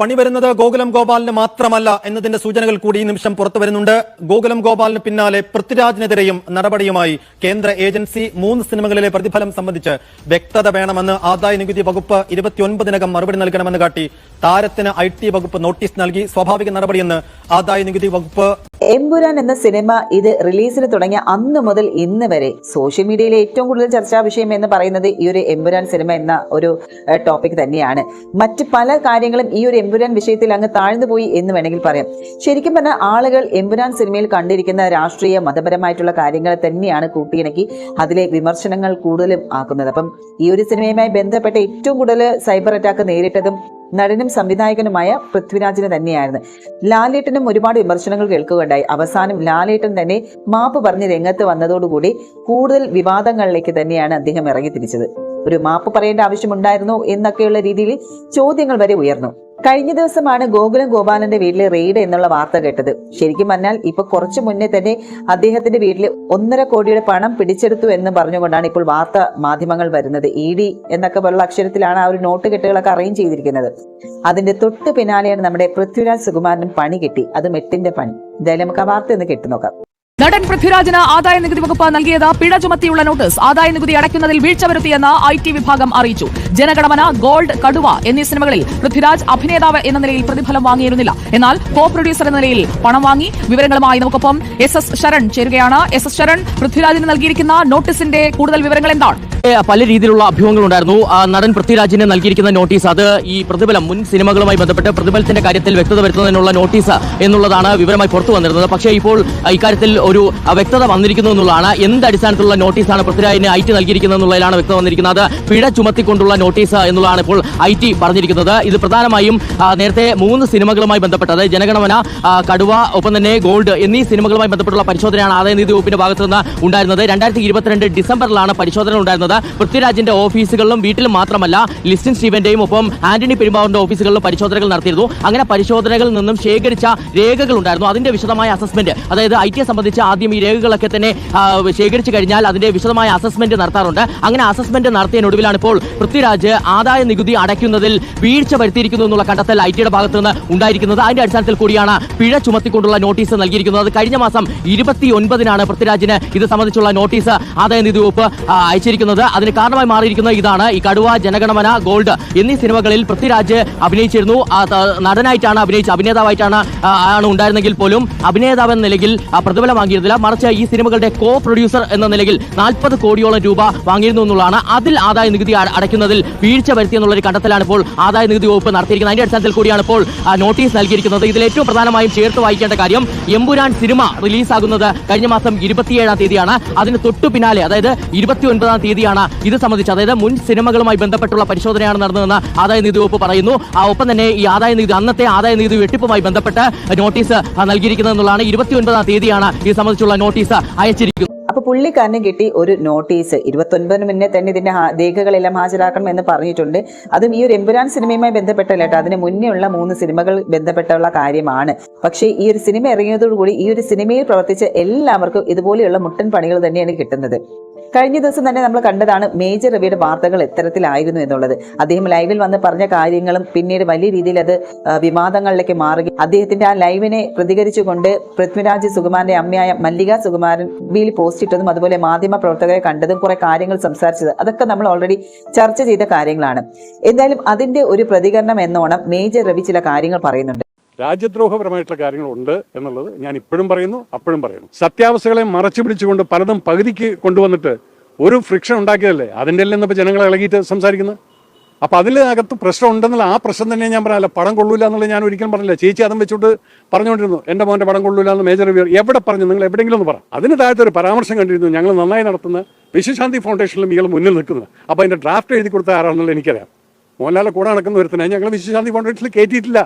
പണി വരുന്നത് ഗോകുലം ഗോപാലിന് മാത്രമല്ല എന്നതിന്റെ സൂചനകൾ കൂടി ഈ നിമിഷം പുറത്തു വരുന്നുണ്ട്. ഗോകുലം ഗോപാലിന് പിന്നാലെ പൃഥ്വിരാജിനെതിരെയും നടപടിയുമായി കേന്ദ്ര ഏജൻസി 3 സിനിമകളിലെ പ്രതിഫലം സംബന്ധിച്ച് വ്യക്തത വേണമെന്ന് ആദായ നികുതി വകുപ്പ് 29-നകം മറുപടി നൽകണമെന്ന് കാട്ടി താരത്തിന് IT വകുപ്പ് നോട്ടീസ് നൽകി. സ്വാഭാവിക നടപടിയെന്ന് ആദായ നികുതി വകുപ്പ്. എമ്പുരാൻ എന്ന സിനിമ ഇത് റിലീസിന് തുടങ്ങിയ അന്ന് മുതൽ ഇന്ന് വരെ സോഷ്യൽ മീഡിയയിലെ ഏറ്റവും കൂടുതൽ ചർച്ചാ വിഷയം എന്ന് പറയുന്നത് ഈ ഒരു എമ്പുരാൻ സിനിമ എന്ന ഒരു ടോപ്പിക് തന്നെയാണ്. മറ്റ് പല കാര്യങ്ങളും ഈ ഒരു എമ്പുരാൻ വിഷയത്തിൽ അങ്ങ് താഴ്ന്നുപോയി എന്ന് വേണമെങ്കിൽ പറയാം. ശരിക്കും പറഞ്ഞാൽ ആളുകൾ എമ്പുരാൻ സിനിമയിൽ കണ്ടിരിക്കുന്ന രാഷ്ട്രീയ മതപരമായിട്ടുള്ള കാര്യങ്ങൾ തന്നെയാണ് കൂട്ടിയിണക്കി അതിലെ വിമർശനങ്ങൾ കൂടുതലും ആക്കുന്നത്. അപ്പം ഈ ഒരു സിനിമയുമായി ബന്ധപ്പെട്ട ഏറ്റവും കൂടുതൽ സൈബർ അറ്റാക്ക് നേരിട്ടതും നടനും സംവിധായകനുമായ പൃഥ്വിരാജിന് തന്നെയായിരുന്നു. ലാലേട്ടനും ഒരുപാട് വിമർശനങ്ങൾ കേൾക്കുകയുണ്ടായി. അവസാനം ലാലേട്ടൻ തന്നെ മാപ്പ് പറഞ്ഞ് രംഗത്ത് വന്നതോടുകൂടി കൂടുതൽ വിവാദങ്ങളിലേക്ക് തന്നെയാണ് അദ്ദേഹം ഇറങ്ങി തിരിച്ചത്. ഒരു മാപ്പ് പറയേണ്ട ആവശ്യമുണ്ടായിരുന്നോ എന്നൊക്കെയുള്ള രീതിയിൽ ചോദ്യങ്ങൾ വരെ ഉയർന്നു. കഴിഞ്ഞ ദിവസമാണ് ഗോകുലം ഗോപാലന്റെ വീട്ടിലെ റെയ്ഡ് എന്നുള്ള വാർത്ത കേട്ടത്. ശരിക്കും പറഞ്ഞാൽ ഇപ്പൊ കുറച്ചു മുന്നേ തന്നെ അദ്ദേഹത്തിന്റെ വീട്ടിൽ 1.5 കോടിയുടെ പണം പിടിച്ചെടുത്തു എന്ന് പറഞ്ഞുകൊണ്ടാണ് ഇപ്പോൾ വാർത്താ മാധ്യമങ്ങൾ വരുന്നത്. ED എന്നൊക്കെ പോലുള്ള അക്ഷരത്തിലാണ് ആ ഒരു നോട്ട് കെട്ടുകളൊക്കെ അറേഞ്ച് ചെയ്തിരിക്കുന്നത്. അതിന്റെ തൊട്ട് പിന്നാലെയാണ് നമ്മുടെ പൃഥ്വിരാജ് സുകുമാരനും പണി കിട്ടി. അതും 8ന്റെ പണി. എന്തായാലും നമുക്ക് ആ വാർത്ത ഒന്ന് കേട്ടുനോക്കാം. നടൻ പൃഥ്വിരാജിന് ആദായ നികുതി വകുപ്പ് നൽകിയത് പിഴ ചുമത്തിയുള്ള നോട്ടീസ്. ആദായ നികുതി അടയ്ക്കുന്നതിൽ വീഴ്ച വരുത്തിയെന്ന് IT വിഭാഗം അറിയിച്ചു. ജനഗണമന, ഗോൾഡ്, കടുവ എന്നീ സിനിമകളിൽ പൃഥ്വിരാജ് അഭിനേതാവ് എന്ന നിലയിൽ പ്രതിഫലം വാങ്ങിയിരുന്നില്ല. എന്നാൽ കോ പ്രൊഡ്യൂസർ എന്ന നിലയിൽ പണം വാങ്ങി. വിവരങ്ങളുമായി നമുക്കൊപ്പം SS ശരൺ ചേരുകയാണ്. SS ശരൺ, പൃഥ്വിരാജിന് നൽകിയിരിക്കുന്ന നോട്ടീസിന്റെ കൂടുതൽ വിവരങ്ങൾ എന്താണ്? പല രീതിയിലുള്ള അഭ്യൂഹങ്ങൾ ഉണ്ടായിരുന്നു. നടൻ പൃഥ്വിരാജിന് നൽകിയിരിക്കുന്ന നോട്ടീസ് അത് ഈ പ്രതിഫലം മുൻ സിനിമകളുമായി ബന്ധപ്പെട്ട് പ്രതിഫലത്തിന്റെ കാര്യത്തിൽ വ്യക്തത വരുത്തുന്നതിനുള്ള നോട്ടീസ് എന്നുള്ളതാണ് വിവരമായി പുറത്തു വന്നിരുന്നത്. പക്ഷേ ഇപ്പോൾ ഇക്കാര്യത്തിൽ ഒരു വ്യക്തത വന്നിരിക്കുന്നു എന്നുള്ളതാണ്. എന്ത് അടിസ്ഥാനത്തിലുള്ള നോട്ടീസാണ് പൃഥ്വിരാജിന് IT നൽകിയിരിക്കുന്നത് എന്നുള്ളതിലാണ് വ്യക്തത വന്നിരിക്കുന്നത്. പിഴ ചുമത്തിക്കൊണ്ടുള്ള നോട്ടീസ് എന്നുള്ളതാണ് ഇപ്പോൾ IT പറഞ്ഞിരിക്കുന്നത്. ഇത് പ്രധാനമായും നേരത്തെ 3 സിനിമകളുമായി ബന്ധപ്പെട്ടത് ജനഗണമന, കടുവ, ഒപ്പം തന്നെ ഗോൾഡ് എന്നീ സിനിമകളുമായി ബന്ധപ്പെട്ടുള്ള പരിശോധനയാണ് ആദായ നികുതി വകുപ്പിന്റെ ഭാഗത്തു നിന്ന് ഉണ്ടായിരുന്നത്. 2022 ഡിസംബറിലാണ് പരിശോധന ഉണ്ടായിരുന്നത്. പൃഥ്വിരാജിന്റെ ഓഫീസുകളിലും വീട്ടിലും മാത്രമല്ല ലിസ്റ്റിൻ സ്റ്റീവന്റെയും ഒപ്പം ആന്റണി പെരുമ്പാവൂരിന്റെ ഓഫീസുകളിലും പരിശോധനകൾ നടത്തിയിരുന്നു. അങ്ങനെ പരിശോധനകളിൽ നിന്നും ശേഖരിച്ച രേഖകൾ ഉണ്ടായിരുന്നു. അതിന്റെ വിശദമായ അസസ്മെന്റ്, അതായത് IT സംബന്ധിച്ച് ആദ്യം ഈ രേഖകളൊക്കെ തന്നെ ശേഖരിച്ചു കഴിഞ്ഞാൽ അതിന്റെ വിശദമായ അസസ്മെന്റ് നടത്താറുണ്ട്. അങ്ങനെ അസസ്മെന്റ് നടത്തിയതിനൊടുവിലാണ് ഇപ്പോൾ പൃഥ്വിരാജ് ആദായ നികുതി അടയ്ക്കുന്നതിൽ വീഴ്ച വരുത്തിയിരിക്കുന്നു എന്നുള്ള കണ്ടെത്തൽ ITയുടെ ഭാഗത്ത് നിന്ന് ഉണ്ടായിരിക്കുന്നത്. അതിന്റെ അടിസ്ഥാനത്തിൽ കൂടിയാണ് പിഴ ചുമത്തിക്കൊണ്ടുള്ള നോട്ടീസ് നൽകിയിരിക്കുന്നത്. കഴിഞ്ഞ മാസം 29-നാണ് പൃഥ്വിരാജിന് ഇത് സംബന്ധിച്ചുള്ള നോട്ടീസ് ആദായ നികുതി വകുപ്പ് അയച്ചിരിക്കുന്നത്. അതിന് കാരണമായി മാറിയിരിക്കുന്നത് ഇതാണ്. ഈ കടുവ, ജനഗണമന, ഗോൾഡ് എന്നീ സിനിമകളിൽ പൃഥ്വിരാജ് അഭിനയിച്ചിരുന്നു. നടനായിട്ടാണ് അഭിനേതാവായിട്ടാണ് ഉണ്ടായിരുന്നെങ്കിൽ പോലും അഭിനേതാവ് എന്ന നിലയിൽ പ്രതിഫലം വാങ്ങിയിരുന്നില്ല. മറിച്ച് ഈ സിനിമകളുടെ കോ പ്രൊഡ്യൂസർ എന്ന നിലയിൽ 40 കോടിയോളം രൂപ വാങ്ങിയിരുന്നു എന്നുള്ളതാണ്. അതിൽ ആദായ നികുതി അടയ്ക്കുന്നതിൽ വീഴ്ച വരുത്തിയെന്നുള്ളൊരു കണ്ടെത്തലാണ് ഇപ്പോൾ ആദായ നികുതി വകുപ്പ് നടത്തിയിരിക്കുന്നത്. അതിന്റെ അടിസ്ഥാനത്തിൽ കൂടിയാണ് ഇപ്പോൾ നോട്ടീസ് നൽകിയിരിക്കുന്നത്. ഇതിൽ ഏറ്റവും പ്രധാനമായും ചേർത്ത് വായിക്കേണ്ട കാര്യം, എമ്പുരാൻ സിനിമ റിലീസാകുന്നത് കഴിഞ്ഞ മാസം 27-ാം തീയതിയാണ്. അതിന് തൊട്ടു പിന്നാലെ, അതായത് 29-ാം തീയതിയാണ് ഇത് സംബന്ധിച്ച്, അതായത് മുൻ സിനിമകളുമായി ബന്ധപ്പെട്ടുള്ള പരിശോധനയാണ് നടന്നതെന്ന് ആദായ നികുതി വകുപ്പ് പറയുന്നു. ഒപ്പം തന്നെ ഈ അന്നത്തെ ആദായ നികുതി വെട്ടിപ്പുമായി ബന്ധപ്പെട്ട് നോട്ടീസ് നൽകിയിരിക്കുന്നത് എന്നുള്ളതാണ്. 29-ാം തീയതിയാണ് ഇത് സംബന്ധിച്ചുള്ള നോട്ടീസ് അയച്ചിരിക്കുന്നത്. അപ്പൊ പുള്ളിക്കാരന് കിട്ടി ഒരു നോട്ടീസ്. 29-ന് മുന്നേ തന്നെ ഇതിന്റെ രേഖകളെല്ലാം ഹാജരാക്കണം എന്ന് പറഞ്ഞിട്ടുണ്ട്. അതും ഈ ഒരു എമ്പുരാൻ സിനിമയുമായി ബന്ധപ്പെട്ടല്ല കേട്ടോ, അതിന് മുന്നേ ഉള്ള 3 സിനിമകൾ ബന്ധപ്പെട്ടുള്ള കാര്യമാണ്. പക്ഷേ ഈ ഒരു സിനിമ ഇറങ്ങിയതോടുകൂടി ഈ ഒരു സിനിമയിൽ പ്രവർത്തിച്ച എല്ലാവർക്കും ഇതുപോലെയുള്ള മുട്ടൻ പണികൾ തന്നെയാണ് കിട്ടുന്നത്. കഴിഞ്ഞ ദിവസം തന്നെ നമ്മൾ കണ്ടതാണ് മേജർ രവിയുടെ വാർത്തകൾ എത്തരത്തിലായിരുന്നു എന്നുള്ളത്. അദ്ദേഹം ലൈവിൽ വന്ന് പറഞ്ഞ കാര്യങ്ങളും പിന്നീട് വലിയ രീതിയിൽ അത് വിവാദങ്ങളിലേക്ക് മാറുകയും അദ്ദേഹത്തിന്റെ ആ ലൈവിനെ പ്രതികരിച്ചുകൊണ്ട് പൃഥ്വിരാജ് സുകുമാരന്റെ അമ്മയായ മല്ലിക സുകുമാരൻ വീൽ പോസ്റ്റ് ഇട്ടതും അതുപോലെ മാധ്യമ പ്രവർത്തകരെ കണ്ടതും കുറെ കാര്യങ്ങൾ സംസാരിച്ചത് അതൊക്കെ നമ്മൾ ഓൾറെഡി ചർച്ച ചെയ്ത കാര്യങ്ങളാണ്. എന്തായാലും അതിന്റെ ഒരു പ്രതികരണം എന്നോണം മേജർ രവി ചില കാര്യങ്ങൾ പറയുന്നുണ്ട്. രാജ്യദ്രോഹപരമായിട്ടുള്ള കാര്യങ്ങളുണ്ട് എന്നുള്ളത് ഞാൻ ഇപ്പോഴും പറയുന്നു, അപ്പോഴും പറയുന്നു. സത്യാവസ്ഥകളെ മറച്ചു പിടിച്ചുകൊണ്ട് പലതും പകുതിക്ക് കൊണ്ടുവന്നിട്ട് ഒരു ഫ്രിക്ഷൻ ഉണ്ടാക്കിയതല്ലേ, അതിൻ്റെ എല്ലാം ഇപ്പോൾ ജനങ്ങളെ ഇളകിയിട്ട് സംസാരിക്കുന്നത്. അപ്പോൾ അതിനകത്ത് പ്രശ്നം ഉണ്ടെന്നുള്ള ആ പ്രശ്നം തന്നെ ഞാൻ പറഞ്ഞല്ല. പടം കൊള്ളൂല എന്നുള്ളത് ഞാൻ ഒരിക്കലും പറഞ്ഞില്ല. ചേച്ചി അതും വെച്ചുകൊണ്ട് പറഞ്ഞുകൊണ്ടിരുന്നു എൻ്റെ മോൻ്റെ പടം കൊള്ളൂല എന്ന് മേജർ റിവ്യൂ എവിടെ പറഞ്ഞു? നിങ്ങൾ എവിടെയെങ്കിലും ഒന്ന് പറ. അതിന് താഴത്തെ ഒരു പരാമർശം കണ്ടിരുന്നു, ഞങ്ങൾ നന്നായി നടത്തുന്ന വിശ്വശാന്തി ഫൗണ്ടേഷനിലും ഇയാൾ മുന്നിൽ നിൽക്കുന്നത്. അപ്പോൾ അതിൻ്റെ ഡ്രാഫ്റ്റ് എഴുതി കൊടുത്ത ആരാണെന്നുള്ളത് എനിക്കറിയാം. മോഹൻലാലിനെ കൂടെ നടക്കുന്ന ഒരുത്തനെ ഞങ്ങൾ വിശ്വശാന്തി ഫൗണ്ടേഷനിൽ കയറ്റിയിട്ടില്ല.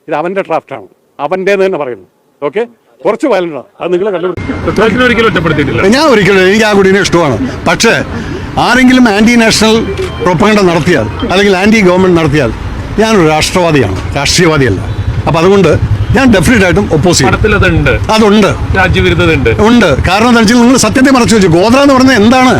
ഇത് അവന്റെ ഡ്രാഫ്റ്റാണ്, അവൻ്റേന്ന് തന്നെ പറയുന്നു. ഓക്കെ, കുറച്ച് വയലൻ്റാണ്, അത് നിങ്ങൾ കണ്ടുപിടിക്കും. ഞാൻ ഒരിക്കലും എനിക്ക് ആ കുടീനെ ഇഷ്ടമാണ്. പക്ഷേ ആരെങ്കിലും ആൻറ്റി നാഷണൽ പ്രൊപ്പഗണ്ട നടത്തിയാൽ അല്ലെങ്കിൽ ആൻറ്റി ഗവൺമെൻറ് നടത്തിയാൽ ഞാനൊരു രാഷ്ട്രവാദിയാണ്, രാഷ്ട്രീയവാദിയല്ല. അപ്പം അതുകൊണ്ട് ഞാൻ ഡെഫിനറ്റ് ആയിട്ടും ഒപ്പോസ് ചെയ്യും. അതുണ്ട്, രാജ്യവിരുദ്ധത ഉണ്ട്. കാരണം എന്താ വെച്ചാൽ നിങ്ങൾ സത്യത്തെ മറച്ചു വെച്ചു. ഗോത്ര എന്ന് പറയുന്നത് എന്താണ്?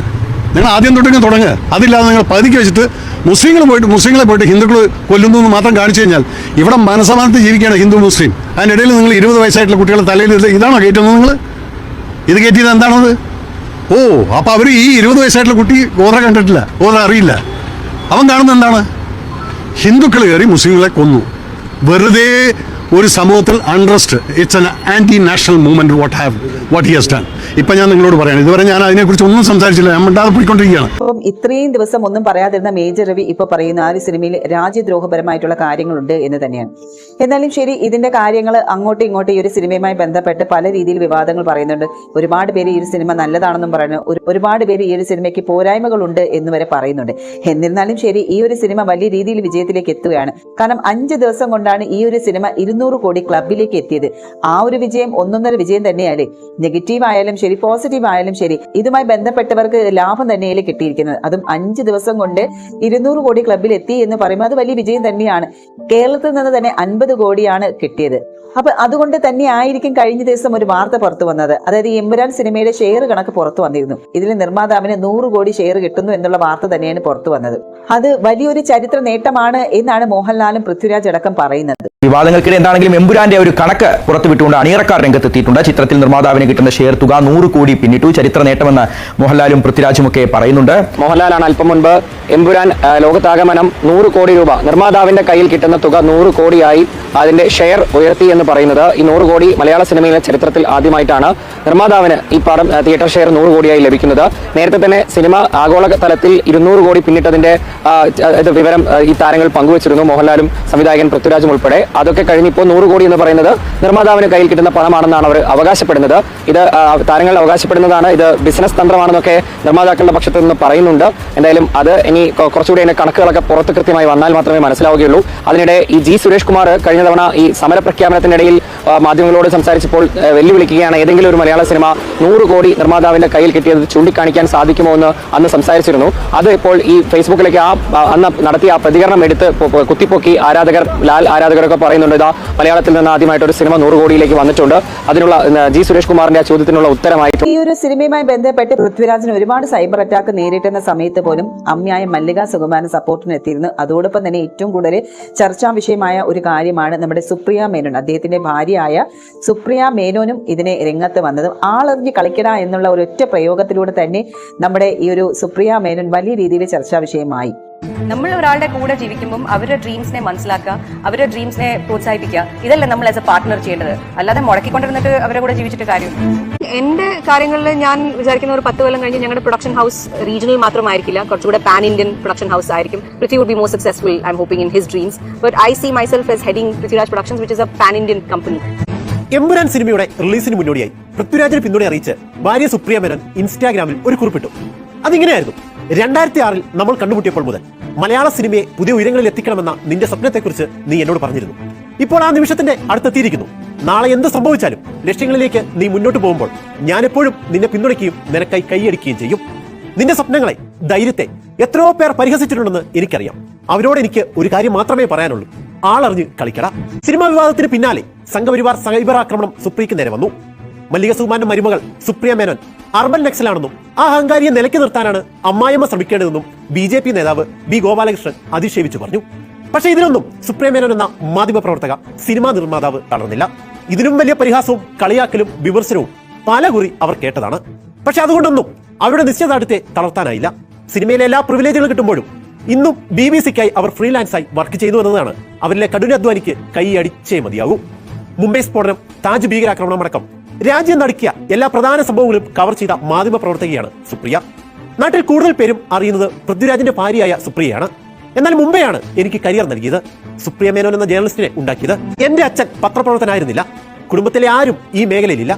നിങ്ങൾ ആദ്യം തൊട്ടെങ്കിൽ തുടങ്ങുക. അതില്ലാതെ നിങ്ങൾ പകുതിക്ക് വെച്ചിട്ട് മുസ്ലിങ്ങളെ പോയിട്ട് ഹിന്ദുക്കൾ കൊല്ലുന്നു എന്ന് മാത്രം കാണിച്ചു കഴിഞ്ഞാൽ ഇവിടെ മനസമാനത്തിൽ ജീവിക്കുകയാണ് ഹിന്ദു മുസ്ലിം. അതിനിടയിൽ നിങ്ങൾ 20 വയസ്സായിട്ടുള്ള കുട്ടികളുടെ തലയിൽ ഇതാണോ കയറ്റുന്നത്? നിങ്ങൾ ഇത് കയറ്റിയത് എന്താണത്? ഓ, അപ്പോൾ അവർ ഈ 20 വയസ്സായിട്ടുള്ള കുട്ടി ഗോത്ര കണ്ടിട്ടില്ല, ഗോത്ര അറിയില്ല. അവൻ കാണുന്നത് എന്താണ്? ഹിന്ദുക്കൾ കയറി മുസ്ലിങ്ങളെ കൊന്നു. വെറുതെ ഒരു സമൂഹത്തിൽ untrust. It's an anti national movement what he has done. ഇപ്പം ഞാൻ നിങ്ങളോട് പറയാണ്, ഇതുവരെ ഞാൻ അതിനെക്കുറിച്ച് ഒന്നും സംസാരിച്ചില്ല, ഞാൻ മിണ്ടാതെ പോയിക്കൊണ്ടിരിക്കുകയാണ്. അപ്പം ഇത്രയും ദിവസം ഒന്നും പറയാതിരുന്ന മേജർ രവി ഇപ്പൊ പറയുന്ന ആ ഒരു സിനിമയിൽ രാജ്യദ്രോഹപരമായിട്ടുള്ള കാര്യങ്ങളുണ്ട് എന്ന് തന്നെയാണ്. എന്നാലും ശരി, ഇതിന്റെ കാര്യങ്ങൾ അങ്ങോട്ടും ഇങ്ങോട്ടും ഈ ഒരു സിനിമയുമായി ബന്ധപ്പെട്ട് പല രീതിയിൽ വിവാദങ്ങൾ പറയുന്നുണ്ട്. ഒരുപാട് പേര് ഈ ഒരു സിനിമ നല്ലതാണെന്നും പറയുന്നു, ഒരുപാട് പേര് ഈ ഒരു സിനിമയ്ക്ക് പോരായ്മകളുണ്ട് എന്ന് വരെ പറയുന്നുണ്ട്. എന്നിരുന്നാലും ശരി, ഈ ഒരു സിനിമ വലിയ രീതിയിൽ വിജയത്തിലേക്ക് എത്തുകയാണ്. കാരണം 5 ദിവസം കൊണ്ടാണ് ഈ ഒരു സിനിമ 200 കോടി ക്ലബിലേക്ക് എത്തിയത്. ആ ഒരു വിജയം ഒന്നൊന്നര വിജയം തന്നെയല്ലേ. നെഗറ്റീവ് ആയാലും ശരി, പോസിറ്റീവ് ആയാലും ശരി, ഇതുമായി ബന്ധപ്പെട്ടവർക്ക് ലാഭം തന്നെയല്ലേ കിട്ടിയിരിക്കുന്നത്. അതും 5 ദിവസം കൊണ്ട് 200 കോടി ക്ലബിൽ എത്തി എന്ന് പറയുമ്പോൾ അത് വലിയ വിജയം തന്നെയാണ്. കേരളത്തിൽ നിന്ന് തന്നെ 50 കോടിയാണ് കിട്ടിയത്. അപ്പൊ അതുകൊണ്ട് തന്നെ ആയിരിക്കും കഴിഞ്ഞ ദിവസം ഒരു വാർത്ത പുറത്തു വന്നത്. അതായത് ഈ എമ്പുരാൻ സിനിമയുടെ ഷെയർ കണക്ക് പുറത്തു വന്നിരുന്നു. ഇതിൽ നിർമ്മാതാവിന് 100 കോടി ഷെയർ കിട്ടുന്നു എന്നുള്ള വാർത്ത തന്നെയാണ് പുറത്തു വന്നത്. അത് വലിയൊരു ചരിത്ര നേട്ടമാണ് എന്നാണ് മോഹൻലാലും പൃഥ്വിരാജ് അടക്കം പറയുന്നത്. വിവാദങ്ങൾക്കിടെ എന്താണെങ്കിലും എമ്പുരാന്റെ ഒരു കണക്ക് പുറത്തുവിട്ടുകൊണ്ട് അണിയറക്കാർ രംഗത്തെത്തിയിട്ടുണ്ട്. ചിത്രത്തിൽ നിർമ്മാതാവിന് കിട്ടുന്ന ഷെയർ തുക 100 കോടി പിന്നിട്ടു. ചരിത്ര നേട്ടമെന്ന് മോഹൻലാലും പൃഥ്വിരാജും ഒക്കെ പറയുന്നുണ്ട്. മോഹൻലാലാണ് അല്പം മുൻപ് എമ്പുരാൻ ലോകത്താകമനം 100 കോടി രൂപ നിർമ്മാതാവിന്റെ കയ്യിൽ കിട്ടുന്ന തുക 100 കോടിയായി അതിന്റെ ഷെയർ ഉയർത്തി എന്ന് പറയുന്നത്. ഈ 100 കോടി മലയാള സിനിമയിലെ ചരിത്രത്തിൽ ആദ്യമായിട്ടാണ് നിർമ്മാതാവിന് ഈ പടം തിയേറ്റർ ഷെയർ 100 കോടിയായി ലഭിക്കുന്നത്. നേരത്തെ തന്നെ സിനിമ ആഗോള തലത്തിൽ 200 കോടി പിന്നിട്ടതിന്റെ വിവരം ഈ താരങ്ങൾ പങ്കുവച്ചിരുന്നു, മോഹൻലാലും സംവിധായകൻ പൃഥ്വിരാജും ഉൾപ്പെടെ. അതൊക്കെ കഴിഞ്ഞിപ്പോൾ 100 കോടി എന്ന് പറയുന്നത് നിർമ്മാതാവിന് കയ്യിൽ കിട്ടുന്ന പണമാണെന്നാണ് അവർ അവകാശപ്പെടുന്നത്. ഇത് താരങ്ങൾ അവകാശപ്പെടുന്നതാണ്. ഇത് ബിസിനസ് തന്ത്രമാണെന്നൊക്കെ നിർമ്മാതാക്കളുടെ പക്ഷത്തു നിന്ന് പറയുന്നുണ്ട്. എന്തായാലും അത് ഇനി കുറച്ചുകൂടി അതിന്റെ കണക്കുകളൊക്കെ പുറത്ത് കൃത്യമായി വന്നാൽ മാത്രമേ മനസ്സിലാവുകയുള്ളൂ. അതിനിടെ ഈ ജി സുരേഷ് കുമാർ കഴിഞ്ഞ തവണ ഈ സമര പ്രഖ്യാപനത്തിനിടയിൽ മാധ്യമങ്ങളോട് സംസാരിച്ചപ്പോൾ വെല്ലുവിളിക്കുകയാണ്, ഏതെങ്കിലും ഒരു മലയാള സിനിമ 100 കോടി നിർമ്മാതാവിന്റെ കയ്യിൽ കിട്ടിയത് ചൂണ്ടിക്കാണിക്കാൻ സാധിക്കുമോ എന്ന് അന്ന് സംസാരിച്ചിരുന്നു. അത് ഇപ്പോൾ ഈ ഫേസ്ബുക്കിലേക്ക് അന്ന് നടത്തിയ ആ പ്രതികരണം എടുത്ത് കുത്തിപ്പൊക്കി ലാൽ ആരാധകരൊക്കെ പറയുന്നുണ്ട്, ഇതാ മലയാളത്തിൽ നിന്ന് ആദ്യമായിട്ട് ഒരു സിനിമ 100 കോടിയിലേക്ക് വന്നിട്ടുണ്ട്. അതിനുള്ള ജി സുരേഷ് കുമാറിന്റെ ആ ചോദ്യത്തിനുള്ള ഉത്തരമായിട്ട് ഈ ഒരു സിനിമയുമായി ബന്ധപ്പെട്ട് പൃഥ്വിരാജിന് ഒരുപാട് സൈബർ അറ്റാക്ക് നേരിട്ടുന്ന സമയത്ത് പോലും അമ്മയായ മല്ലിക സുകുമാരൻ സപ്പോർട്ടിന് എത്തിയിരുന്നു. അതോടൊപ്പം തന്നെ ഏറ്റവും കൂടുതൽ ചർച്ചാ വിഷയമായ ഒരു കാര്യമാണ് നമ്മുടെ സുപ്രിയ മേനോൻ, അദ്ദേഹത്തിന്റെ ഭാര്യയായ സുപ്രിയ മേനോനും ഇതിനെ രംഗത്ത് വന്നതും. ആളറിഞ്ഞ് കളിക്കട എന്നുള്ള ഒരൊറ്റ പ്രയോഗത്തിലൂടെ തന്നെ നമ്മുടെ ഈ ഒരു സുപ്രിയ മേനോൻ വലിയ രീതിയിൽ ചർച്ചാ വിഷയമായി. നമ്മൾ ഒരാളുടെ കൂടെ ജീവിക്കുമ്പോൾ അവരുടെ ഡ്രീംസിനെ മനസ്സിലാക്കുക, അവരുടെ ഡ്രീംസിനെ പ്രോത്സാഹിപ്പിക്കുക, ഇതല്ല നമ്മൾ ആസ് എ പാർട്ട്ണർ ചെയ്യേണ്ടത്. അല്ലാതെ മുടക്കിക്കൊണ്ടിരുന്നിട്ട് അവരുടെ കൂടെ ജീവിച്ചിട്ട് കാര്യം. എന്റെ കാര്യങ്ങളിൽ ഞാൻ വിചാരിക്കുന്ന ഒരു 10 കൊല്ലം കഴിഞ്ഞ് ഞങ്ങളുടെ പ്രൊഡക്ഷൻ ഹൗസ് റീജിയണൽ മാത്രമായിരിക്കില്ല, കുറച്ചുകൂടെ പാൻ ഇന്ത്യൻ പ്രൊഡക്ഷൻ ഹൗസ് ആയിരിക്കും. Prithvi would be more successful, I am hoping in his dreams. But I see myself as heading Prithviraj productions, which is a pan Indian company. Empuraan സിനിമയുടെ റിലീസിന് മുന്നോടിയായി പൃഥ്വിരാജിന് പിന്തുണ അറിയിച്ച് ഭാര്യ സുപ്രിയ മേനോൻ ഇൻസ്റ്റാഗ്രാമിൽ ഒരു കുറിപ്പിട്ടു. അതിങ്ങനെയായിരുന്നു: 2006 നമ്മൾ കണ്ടുമുട്ടിയപ്പോൾ മുതൽ മലയാള സിനിമയെ പുതിയ ഉയരങ്ങളിൽ എത്തിക്കണമെന്ന നിന്റെ സ്വപ്നത്തെക്കുറിച്ച് നീ എന്നോട് പറഞ്ഞിരുന്നു. ഇപ്പോൾ ആ നിമിഷത്തിന്റെ അടുത്തെത്തിയിരിക്കുന്നു. നാളെ എന്ത് സംഭവിച്ചാലും ലക്ഷ്യങ്ങളിലേക്ക് നീ മുന്നോട്ട് പോകുമ്പോൾ ഞാൻ എപ്പോഴും നിന്നെ പിന്തുണയ്ക്കുകയും നിനക്കായി കൈയടിക്കുകയും ചെയ്യും. നിന്റെ സ്വപ്നങ്ങളെ, ധൈര്യത്തെ എത്രയോ പേർ പരിഹസിച്ചിട്ടുണ്ടെന്ന് എനിക്കറിയാം. അവരോട് എനിക്ക് ഒരു കാര്യം മാത്രമേ പറയാനുള്ളൂ: ആളറിഞ്ഞ് കളിക്കട. സിനിമാ വിവാദത്തിന് പിന്നാലെ സംഘപരിവാർ സൈബർ ആക്രമണം സുപ്രിയയ്ക്ക് നേരെ വന്നു. മല്ലിക സുകുമാരന്റെ മരുമകൾ സുപ്രിയ മേനോൻ അർബൻ നക്സലാണെന്നും ആ അഹങ്കാരിയെ നിലയ്ക്ക് നിർത്താനാണ് അമ്മായിയമ്മ ശ്രമിക്കേണ്ടതെന്നും BJP നേതാവ് B. ഗോപാലകൃഷ്ണൻ അധിക്ഷേപിച്ചു പറഞ്ഞു. പക്ഷേ ഇതിനൊന്നും സുപ്രിയ മേനോൻ എന്ന മാധ്യമപ്രവർത്തക, സിനിമാ നിർമ്മാതാവ് തളർന്നില്ല. ഇതിനും വലിയ പരിഹാസവും കളിയാക്കലും വിമർശനവും പലകുറി അവർ കേട്ടതാണ്. പക്ഷെ അതുകൊണ്ടൊന്നും അവരുടെ നിശ്ചയദാർഢ്യത്തെ തളർത്താനായില്ല. സിനിമയിലെ എല്ലാ പ്രിവിലേജുകളും കിട്ടുമ്പോഴും ഇന്നും BBC-ക്കായി അവർ ഫ്രീലാൻസായി വർക്ക് ചെയ്യുന്നു എന്നതാണ് അവരിലെ കഠിനാധ്വാനിക്ക് കൈയടിച്ചേ മതിയാകൂ. മുംബൈ സ്ഫോടനം, താജ് ഭീകരാക്രമണം അടക്കം രാജ്യം നടുക്കിയ എല്ലാ പ്രധാന സംഭവങ്ങളും കവർ ചെയ്ത മാധ്യമ പ്രവർത്തകയാണ് സുപ്രിയ. നാട്ടിൽ കൂടുതൽ പേരും അറിയുന്നത് പൃഥ്വിരാജിന്റെ ഭാര്യയായ സുപ്രിയയാണ്. എന്നാൽ മുംബൈയാണ് എനിക്ക് കരിയർ നൽകിയത്. സുപ്രിയ മേനോൻ എന്ന ജേർണലിസ്റ്റിനെ ഉണ്ടാക്കിയത്. എന്റെ അച്ഛൻ പത്രപ്രവർത്തനായിരുന്നില്ല. കുടുംബത്തിലെ ആരും ഈ മേഖലയിലില്ല.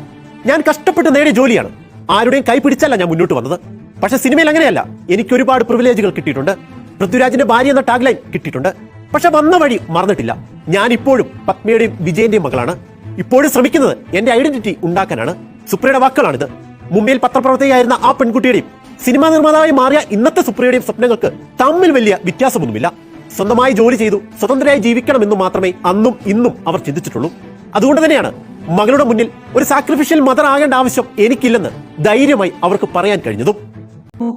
ഞാൻ കഷ്ടപ്പെട്ട് നേടിയ ജോലിയാണ്. ആരുടെയും കൈ പിടിച്ചല്ല ഞാൻ മുന്നോട്ട് വന്നത്. പക്ഷെ സിനിമയിൽ അങ്ങനെയല്ല. എനിക്ക് ഒരുപാട് പ്രിവിലേജുകൾ കിട്ടിയിട്ടുണ്ട്. പൃഥ്വിരാജിന്റെ ഭാര്യ എന്ന ടാഗ്ലൈൻ കിട്ടിയിട്ടുണ്ട്. പക്ഷെ വന്ന വഴി മറന്നിട്ടില്ല. ഞാൻ ഇപ്പോഴും പത്മയുടെയും വിജയന്റെയും മകളാണ്. ഇപ്പോഴും ശ്രമിക്കുന്നത് എന്റെ ഐഡന്റിറ്റി ഉണ്ടാക്കാനാണ്. സുപ്രിയയുടെ വാക്കുകളാണിത്. മുംബൈയിൽ പത്രപ്രവർത്തകയായിരുന്ന ആ പെൺകുട്ടിയുടെയും സിനിമാ നിർമ്മാതാവായി മാറിയ ഇന്നത്തെ സുപ്രിയയുടെയും സ്വപ്നങ്ങൾക്ക് തമ്മിൽ വലിയ വ്യത്യാസമൊന്നുമില്ല. സ്വന്തമായി ജോലി ചെയ്തു സ്വതന്ത്രരായി ജീവിക്കണമെന്ന് മാത്രമേ അന്നും ഇന്നും അവർ ചിന്തിച്ചിട്ടുള്ളൂ. അതുകൊണ്ട് തന്നെയാണ് മകളുടെ മുന്നിൽ ഒരു സാക്രിഫിഷ്യൽ മദർ ആകേണ്ട ആവശ്യം എനിക്കില്ലെന്ന് ധൈര്യമായി അവർക്ക് പറയാൻ കഴിഞ്ഞതും.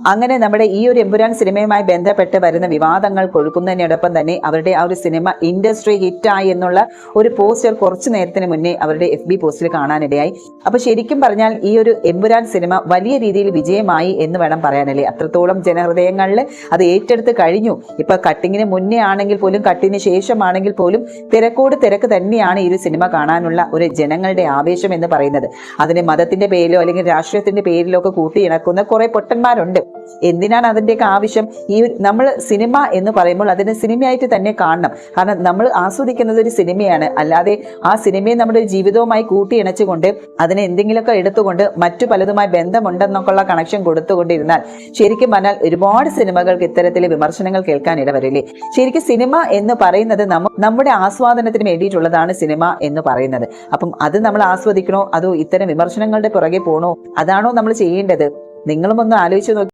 അങ്ങനെ നമ്മുടെ ഈ ഒരു എമ്പുരാൻ സിനിമയുമായി ബന്ധപ്പെട്ട് വരുന്ന വിവാദങ്ങൾ കൊഴുക്കുന്നതിനോടൊപ്പം തന്നെ അവരുടെ ആ ഒരു സിനിമ ഇൻഡസ്ട്രി ഹിറ്റായി എന്നുള്ള ഒരു പോസ്റ്റർ കുറച്ചു നേരത്തിന് മുന്നേ അവരുടെ FB പോസ്റ്റിൽ കാണാനിടയായി. അപ്പൊ ശരിക്കും പറഞ്ഞാൽ ഈ ഒരു എമ്പുരാൻ സിനിമ വലിയ രീതിയിൽ വിജയമായി എന്ന് വേണം പറയാനല്ലേ. അത്രത്തോളം ജനഹൃദയങ്ങളിൽ അത് ഏറ്റെടുത്ത് കഴിഞ്ഞു. ഇപ്പൊ കട്ടിങ്ങിന് മുന്നേ ആണെങ്കിൽ പോലും കട്ടിന് ശേഷമാണെങ്കിൽ പോലും തിരക്കോട് തിരക്ക് തന്നെയാണ് ഈ ഒരു സിനിമ കാണാനുള്ള ഒരു ജനങ്ങളുടെ ആവേശം എന്ന് പറയുന്നത്. അതിന് മതത്തിന്റെ പേരിലോ അല്ലെങ്കിൽ രാഷ്ട്രീയത്തിന്റെ പേരിലോ ഒക്കെ കൂട്ടിയിണക്കുന്ന കുറെ പൊട്ടന്മാരുണ്ട്. എന്തിനാണ് അതിന്റെയൊക്കെ ആവശ്യം? ഈ നമ്മൾ സിനിമ എന്ന് പറയുമ്പോൾ അതിനെ സിനിമയായിട്ട് തന്നെ കാണണം. കാരണം നമ്മൾ ആസ്വദിക്കുന്നത് ഒരു സിനിമയാണ്. അല്ലാതെ ആ സിനിമയെ നമ്മുടെ ജീവിതവുമായി കൂട്ടിയിണച്ചുകൊണ്ട് അതിനെ എന്തെങ്കിലുമൊക്കെ എടുത്തുകൊണ്ട് മറ്റു പലതുമായി ബന്ധമുണ്ടെന്നൊക്കെയുള്ള കണക്ഷൻ കൊടുത്തുകൊണ്ടിരുന്നാൽ ശരിക്കും പറഞ്ഞാൽ ഒരുപാട് സിനിമകൾക്ക് ഇത്തരത്തിലെ വിമർശനങ്ങൾ കേൾക്കാൻ ഇടവരില്ലേ. ശരിക്കും സിനിമ എന്ന് പറയുന്നത് നമ്മുടെ ആസ്വാദനത്തിന് വേണ്ടിയിട്ടുള്ളതാണ് സിനിമ എന്ന് പറയുന്നത്. അപ്പം അത് നമ്മൾ ആസ്വദിക്കണോ അതോ ഇത്തരം വിമർശനങ്ങളുടെ പുറകെ പോകണോ? അതാണോ നമ്മൾ ചെയ്യേണ്ടത്? നിങ്ങളും ഒന്ന് ആലോചിച്ച് നോക്കി.